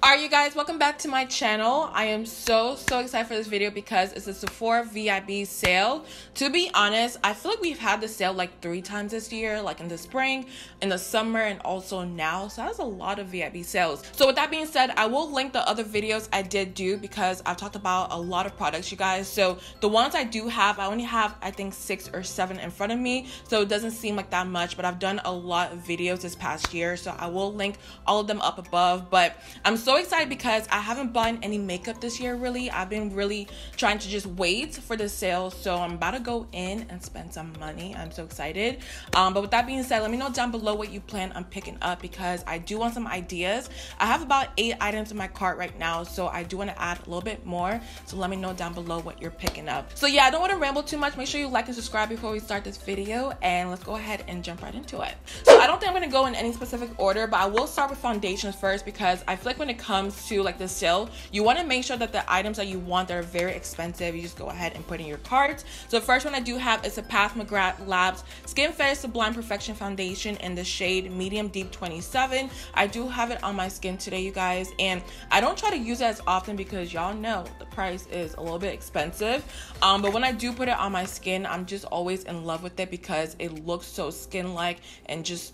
Alright you guys, welcome back to my channel. I am so excited for this video because it's a Sephora VIB sale. To be honest, I feel like we've had the sale like 3 times this year, like in the spring, in the summer, and also now. So that's a lot of VIB sales. So with that being said, I will link the other videos I did do because I've talked about a lot of products, you guys. So the ones I do have, I only have I think 6 or 7 in front of me, so it doesn't seem like that much, but I've done a lot of videos this past year, so I will link all of them up above. But I'm so excited because I haven't bought any makeup this year really. I've been really trying to just wait for the sale, so I'm about to go in and spend some money. I'm so excited. But with that being said, let me know down below what you plan on picking up because I do want some ideas. I have about 8 items in my cart right now, so I do want to add a little bit more, so let me know down below what you're picking up. So yeah, I don't want to ramble too much. Make sure you like and subscribe before we start this video, and let's go ahead and jump right into it. So I don't think I'm going to go in any specific order, but I will start with foundations first because I feel like when it comes to like the sale, you want to make sure that the items that you want that are very expensive, you just go ahead and put in your cart. So the first one I do have is a McGrath Labs Skin Fetish Sublime Perfection Foundation in the shade Medium Deep 27. I do have it on my skin today, you guys, and I don't try to use it as often because y'all know the price is a little bit expensive. But when I do put it on my skin, I'm just always in love with it because it looks so skin-like and it just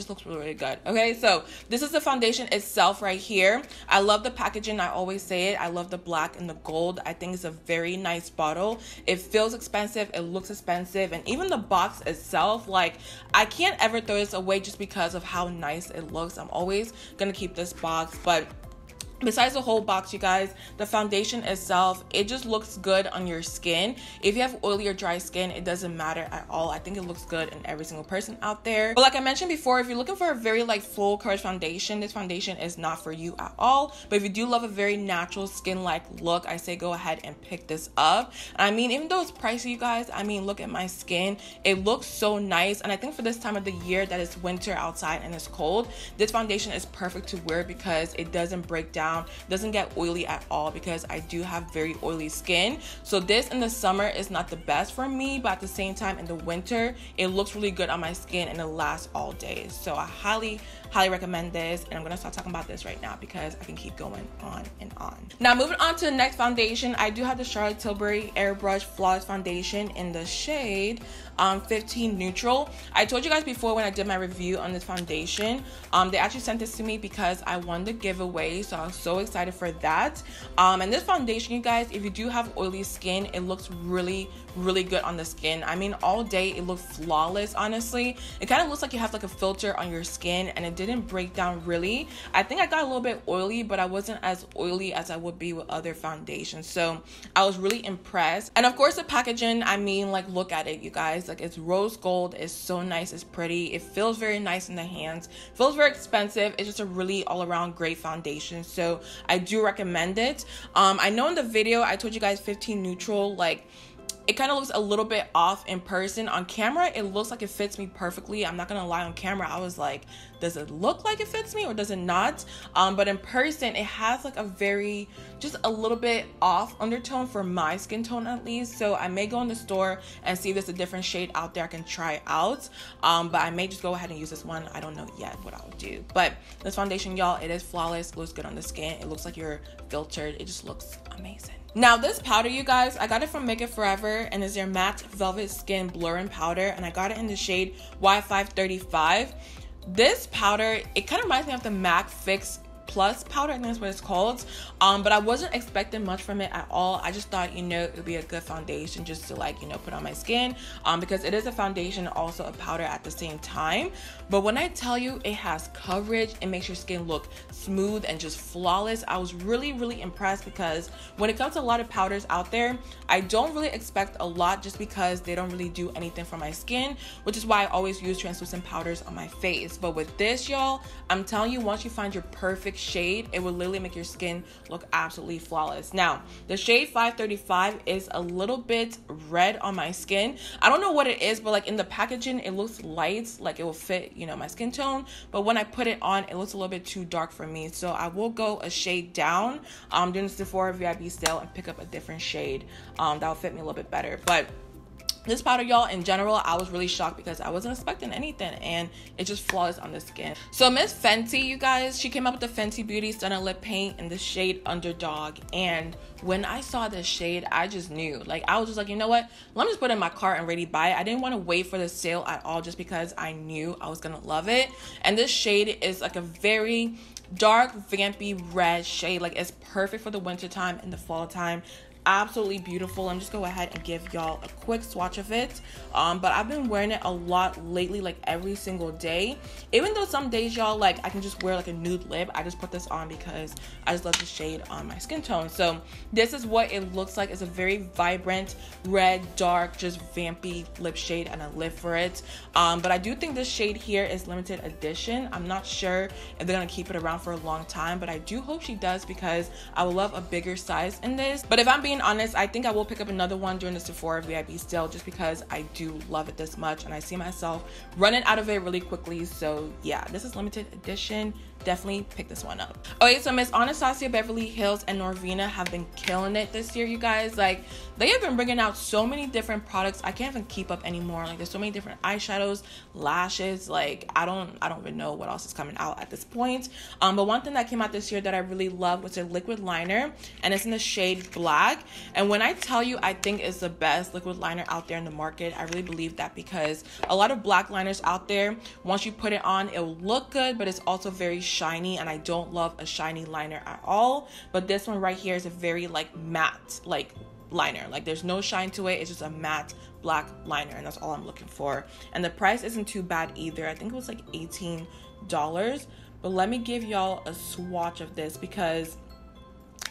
looks really good. Okay, so this is the foundation itself right here. I love the packaging. I always say it. I love the black and the gold. I think it's a very nice bottle. It feels expensive. It looks expensive. And even the box itself, like, I can't ever throw this away just because of how nice it looks. I'm always gonna keep this box. But besides the whole box, you guys, the foundation itself, it just looks good on your skin. If you have oily or dry skin, it doesn't matter at all. I think it looks good in every single person out there. But like I mentioned before, if you're looking for a very like full coverage foundation, this foundation is not for you at all. But if you do love a very natural skin-like look, I say go ahead and pick this up. And I mean, even though it's pricey, you guys, I mean, look at my skin. It looks so nice. And I think for this time of the year that it's winter outside and it's cold, this foundation is perfect to wear because it doesn't break down, doesn't get oily at all, because I do have very oily skin. So this in the summer is not the best for me, but at the same time in the winter it looks really good on my skin and it lasts all day. So I highly recommend this, and I'm gonna start talking about this right now because I can keep going on and on. Now moving on to the next foundation, I do have the Charlotte Tilbury Airbrush Flawless Foundation in the shade 15 Neutral. I told you guys before when I did my review on this foundation, they actually sent this to me because I won the giveaway, so I was so excited for that. And this foundation, you guys, if you do have oily skin, it looks really good on the skin. I mean, all day it looked flawless. Honestly, it kind of looks like you have like a filter on your skin, and it didn't break down really. I think I got a little bit oily, but I wasn't as oily as I would be with other foundations, so I was really impressed. And of course the packaging, I mean, like, look at it, you guys. Like, it's rose gold. It's so nice. It's pretty. It feels very nice in the hands. Feels very expensive. It's just a really all-around great foundation, so I do recommend it. I know in the video I told you guys 15 Neutral, like, it kind of looks a little bit off in person. On camera, it looks like it fits me perfectly. I'm not gonna lie, on camera, I was like, does it look like it fits me or does it not? But in person, it has like a very, just a little bit off undertone for my skin tone at least. So I may go in the store and see if there's a different shade out there I can try out. But I may just go ahead and use this one. I don't know yet what I'll do. But this foundation, y'all, it is flawless. It looks good on the skin. It looks like you're filtered. It just looks amazing. Now this powder, you guys, I got it from Make It Forever, and it's their matte velvet skin blurring powder, and I got it in the shade Y535. This powder, it kind of reminds me of the MAC Fix Plus powder, I think that's what it's called. But I wasn't expecting much from it at all. I just thought, you know, it would be a good foundation just to, like, you know, put on my skin, because it is a foundation, also a powder at the same time. But when I tell you it has coverage, it makes your skin look smooth and just flawless. I was really impressed because when it comes to a lot of powders out there, I don't really expect a lot just because they don't really do anything for my skin, which is why I always use translucent powders on my face. But with this, y'all, I'm telling you, once you find your perfect shade, it will literally make your skin look absolutely flawless. Now the shade 535 is a little bit red on my skin. I don't know what it is, but like in the packaging it looks light, like it will fit, you know, my skin tone, but when I put it on, it looks a little bit too dark for me, so I will go a shade down during the Sephora VIB sale and pick up a different shade that will fit me a little bit better. But This powder, y'all, in general, I was really shocked because I wasn't expecting anything, and it's just flawless on the skin. So Miss Fenty, you guys, she came up with the Fenty Beauty Stunna Lip Paint in the shade Underdawg, and when I saw this shade, I just knew. Like, I was just like, you know what? Let me just put it in my cart and ready to buy it. I didn't want to wait for the sale at all just because I knew I was going to love it. And this shade is like a very dark, vampy red shade. Like, it's perfect for the winter time and the fall time. Absolutely beautiful. I'm just go ahead and give y'all a quick swatch of it. But I've been wearing it a lot lately, like every single day. Even though some days, y'all, like I can just wear like a nude lip, I just put this on because I just love the shade on my skin tone. So this is what it looks like. It's a very vibrant red, dark, just vampy lip shade, and I live for it. But I do think this shade here is limited edition. I'm not sure if they're gonna keep it around for a long time, but I do hope she does because I would love a bigger size in this. But if I'm being honest, I think I will pick up another one during the Sephora VIB sale just because I do love it this much and I see myself running out of it really quickly. So yeah, this is limited edition. Definitely pick this one up. Okay, so Miss Anastasia, Beverly Hills, and Norvina have been killing it this year, you guys. Like, they have been bringing out so many different products. I can't even keep up anymore. Like, there's so many different eyeshadows, lashes. Like, I don't even know what else is coming out at this point. But one thing that came out this year that I really loved was their liquid liner, and it's in the shade Black. And when I tell you I think it's the best liquid liner out there in the market, I really believe that because a lot of black liners out there, once you put it on, it will look good, but it's also very shiny, and I don't love a shiny liner at all. But this one right here is a very like matte like liner. Like, there's no shine to it. It's just a matte black liner, and that's all I'm looking for. And the price isn't too bad either. I think it was like $18. But let me give y'all a swatch of this because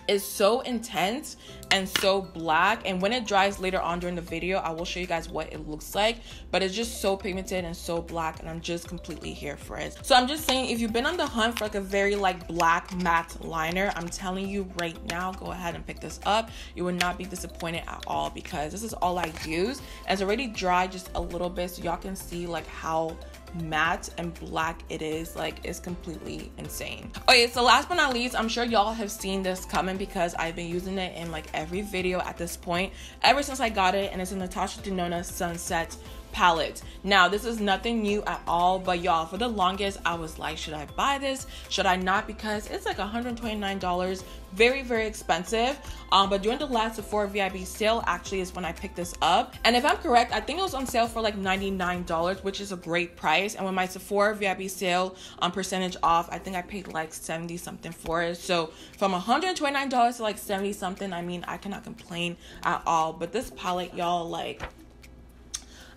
it's so intense and so black, and when it dries later on during the video, I will show you guys what it looks like. But it's just so pigmented and so black, and I'm just completely here for it. So I'm just saying, if you've been on the hunt for like a very like black matte liner, I'm telling you right now, go ahead and pick this up. You will not be disappointed at all because this is all I use, and it's already dry just a little bit, so y'all can see like how matte and black it is. Like, it's completely insane. Okay, so last but not least, I'm sure y'all have seen this coming because I've been using it in like every video at this point ever since I got it, and it's a Natasha Denona Sunset palette. Now, this is nothing new at all, but y'all, for the longest I was like, should I buy this, should I not, because it's like $129, very expensive. But during the last Sephora VIB sale actually is when I picked this up, and if I'm correct, I think it was on sale for like $99, which is a great price. And when my Sephora VIB sale on percentage off, I think I paid like 70 something for it. So from $129 to like 70 something, I mean, I cannot complain at all. But this palette, y'all, like,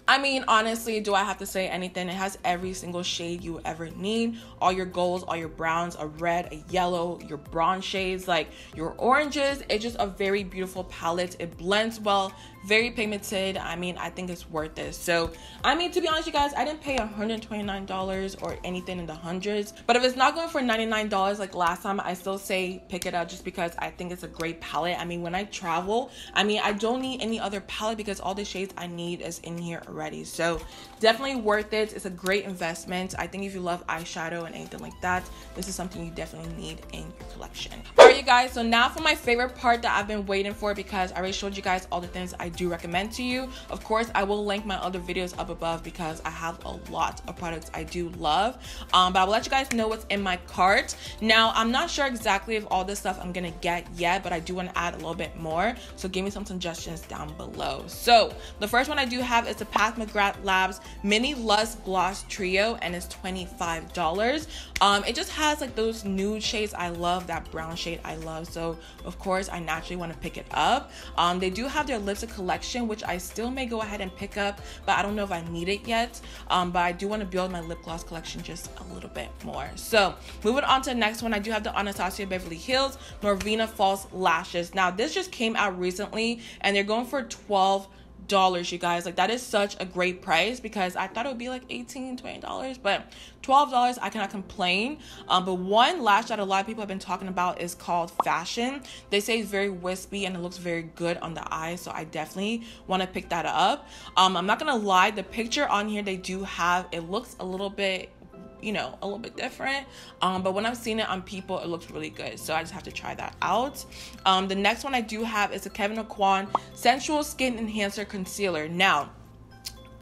I mean, honestly, do I have to say anything? It has every single shade you ever need. All your golds, all your browns, a red, a yellow, your bronze shades, like your oranges. It's just a very beautiful palette. It blends well, very pigmented. I mean, I think it's worth it. So, I mean, to be honest, you guys, I didn't pay $129 or anything in the hundreds. But if it's not going for $99 like last time, I still say pick it up just because I think it's a great palette. I mean, when I travel, I mean, I don't need any other palette because all the shades I need is in here already. So definitely worth it. It's a great investment. I think if you love eyeshadow and anything like that, this is something you definitely need in your collection. All right, you guys, so now for my favorite part that I've been waiting for, because I already showed you guys all the things I do recommend to you. Of course, I will link my other videos up above because I have a lot of products I do love. But I will let you guys know what's in my cart. Now, I'm not sure exactly if all this stuff I'm gonna get yet, but I do want to add a little bit more, so give me some suggestions down below. So the first one I do have is the McGrath Labs Mini Lust Gloss Trio, and it's $25. It just has like those nude shades I love, that brown shade I love, so of course I naturally want to pick it up. They do have their lipstick collection, which I still may go ahead and pick up, but I don't know if I need it yet. But I do want to build my lip gloss collection just a little bit more. So moving on to the next one, I do have the Anastasia Beverly Hills Norvina False Lashes. Now this just came out recently, and they're going for $12, you guys. Like, that is such a great price because I thought it would be like $18-20, but $12, I cannot complain. But one lash that a lot of people have been talking about is called Fashion. They say it's very wispy and it looks very good on the eye, so I definitely want to pick that up. I'm not gonna lie, the picture on here they do have, it looks a little bit, you know, a little bit different, but when I've seen it on people, it looks really good, so I just have to try that out. The next one I do have is a Kevyn Aucoin Sensual Skin Enhancer Concealer. Now,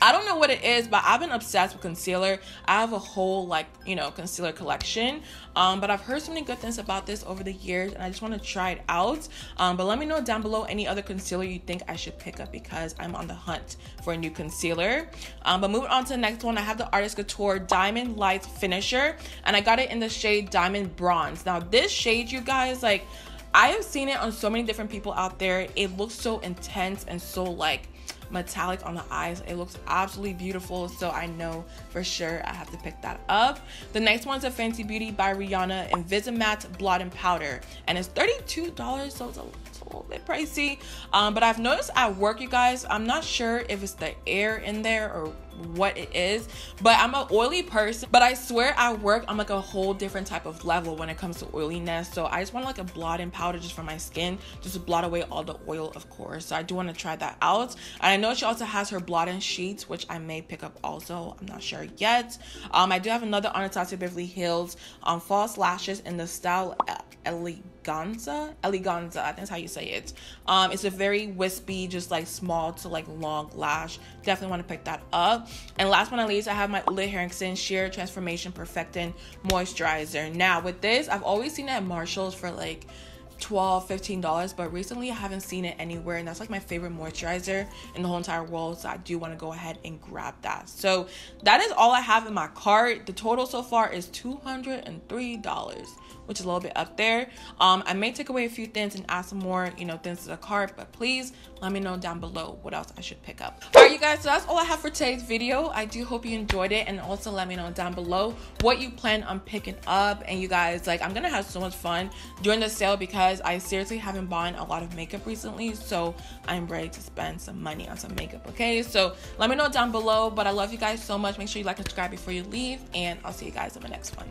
I don't know what it is, but I've been obsessed with concealer. I have a whole, like, you know, concealer collection. But I've heard so many good things about this over the years, and I just want to try it out. But let me know down below any other concealer you think I should pick up, because I'm on the hunt for a new concealer. But moving on to the next one, I have the Artist Couture Diamond Light Finisher, and I got it in the shade Diamond Bronze. Now this shade, you guys, like, I have seen it on so many different people out there. It looks so intense and so, like, metallic on the eyes. It looks absolutely beautiful, so I know for sure I have to pick that up. The next one's a Fenty Beauty by Rihanna Invisimatte Blot and Powder, and it's $32, so it's a little bit pricey. But I've noticed at work, you guys, I'm not sure if it's the air in there or what it is, but I'm an oily person, but I swear at work I'm like a whole different type of level when it comes to oiliness. So I just want like a blotting powder just for my skin, just to blot away all the oil, of course. So I do want to try that out. And I know she also has her blotting sheets, which I may pick up also. I'm not sure yet. I do have another Anastasia Beverly Hills false lashes in the style Eleganza, I think that's how you say it. It's a very wispy, just like small to like long lash. Definitely want to pick that up. And last but not least, I have my Ole Henriksen Sheer Transformation Perfecting Moisturizer. Now with this, I've always seen it at Marshall's for like $12-15, but recently I haven't seen it anywhere, and that's like my favorite moisturizer in the whole entire world, so I do want to go ahead and grab that. So that is all I have in my cart. The total so far is $203, which is a little bit up there. I may take away a few things and add some more, you know, things to the cart, but please let me know down below what else I should pick up. All right, you guys, so that's all I have for today's video. I do hope you enjoyed it, and also let me know down below what you plan on picking up. And you guys, like, I'm gonna have so much fun during the sale, because I seriously haven't bought a lot of makeup recently, so I'm ready to spend some money on some makeup. Okay, so let me know down below. But I love you guys so much. Make sure you like and subscribe before you leave, and I'll see you guys in the next one.